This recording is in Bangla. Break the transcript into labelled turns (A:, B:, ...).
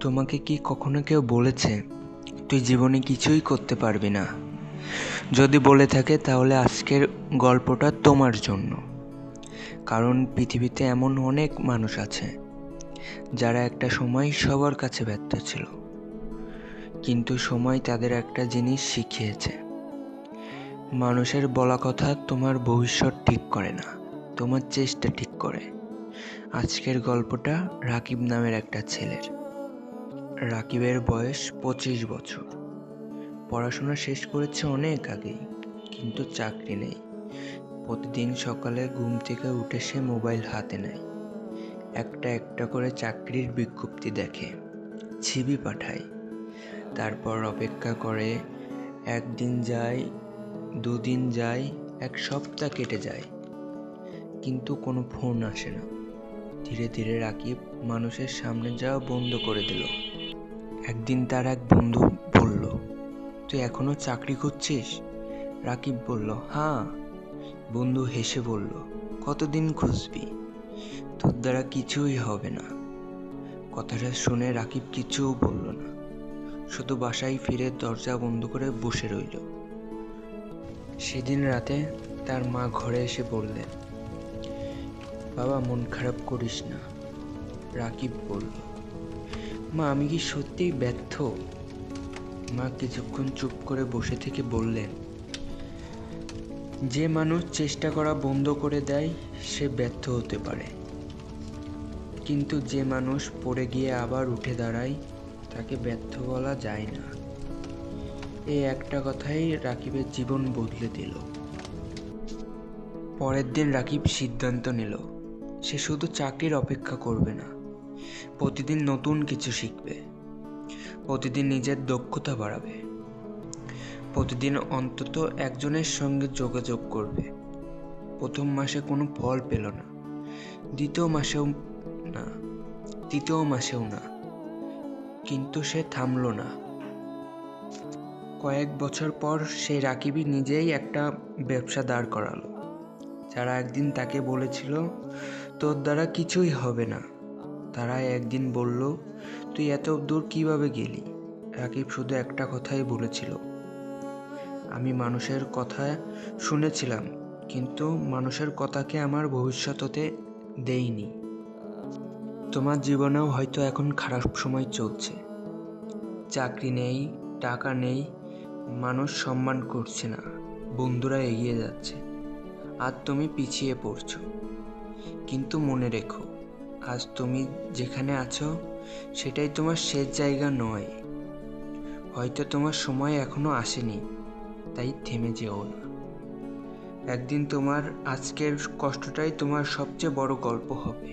A: তোমাকে কি কখনো কেউ বলেছে তুই জীবনে কিছুই করতে পারবি না? যদি বলে থাকে তাহলে আজকের গল্পটা তোমার জন্য। কারণ পৃথিবীতে এমন অনেক মানুষ আছে যারা একটা সময় সবার কাছে ব্যর্থ ছিল, কিন্তু সময় তাদের একটা জিনিস শিখিয়েছে। মানুষের বলা কথা তোমার ভবিষ্যৎ ঠিক করে না, তোমার চেষ্টা ঠিক করে। আজকের গল্পটা রাকিব নামের একটা ছেলের। রাকিবের বয়স 25 বছর। পড়াশোনা শেষ করেছে অনেক আগেই, কিন্তু চাকরি নেই। প্রতিদিন সকালে ঘুম থেকে উঠে সে মোবাইল হাতে নেয়, একটা একটা করে চাকরির বিজ্ঞপ্তি দেখে, সিভি পাঠায়। তারপর অপেক্ষা করে। একদিন যায়, দুদিন যায়, এক সপ্তাহ কেটে যায়, কিন্তু কোনো ফোন আসে না। ধীরে ধীরে রাকিব মানুষের সামনে যাওয়া বন্ধ করে দিল। একদিন তার এক বন্ধু বলল, তুই এখনো চাকরি খুঁজছিস? রাকিব বলল, হ্যাঁ। বন্ধু হেসে বলল, কতদিন খুঁজবি? তোর দ্বারা কিছুই হবে না। কথাটা শুনে রাকিব কিছুও বলল না, শুধু বাসায় ফিরে দরজা বন্ধ করে বসে রইল। সেদিন রাতে তার মা ঘরে এসে বললেন, বাবা, মন খারাপ করিস না। রাকিব বলল, মা, আমি কি সত্যিই ব্যর্থ? মা কিছুক্ষণ চুপ করে বসে থেকে বললেন, যে মানুষ চেষ্টা করা বন্ধ করে দেয় সে ব্যর্থ হতে পারে, কিন্তু যে মানুষ পড়ে গিয়ে আবার উঠে দাঁড়ায় তাকে ব্যর্থ বলা যায় না। এই একটা কথাই রাকিবের জীবন বদলে দিল। পরের দিন রাকিব সিদ্ধান্ত নিল, সে শুধু চাকরির অপেক্ষা করবে না, প্রতিদিন নতুন কিছু শিখবে, প্রতিদিন নিজের দক্ষতা বাড়াবে, প্রতিদিন অন্তত একজনের সঙ্গে যোগাযোগ করবে। প্রথম মাসে কোনো ফল পেল না, দ্বিতীয় মাসেও না, তৃতীয় মাসেও না, কিন্তু সে থামল না। কয়েক বছর পর সে রাকিবই নিজেই একটা ব্যবসা দাঁড় করালো। যারা একদিন তাকে বলেছিল তোর দ্বারা কিছুই হবে না, তারা একদিন বলল, তুই এত দূর কিভাবে গেলি? রাকিব শুধু একটা কথাই বলেছিল, আমি মানুষের কথা শুনেছিলাম, কিন্তু মানুষের কথাকে আমার ভবিষ্যৎ হতে দেইনি। তোমার জীবনেও হয়তো এখন খারাপ সময় চলছে, চাকরি নেই, টাকা নেই, মানুষ সম্মান করছে না, বন্ধুরা এগিয়ে যাচ্ছে, আর তুমি পিছিয়ে পড়ছো। কিন্তু মনে রেখো, আজ তুমি যেখানে আছো সেটাই তোমার শেষ জায়গা নয়। হয়তো তোমার সময় এখনো আসেনি, তাই থেমে যেও না। একদিন তোমার আজকের কষ্টটাই তোমার সবচেয়ে বড় গল্প হবে।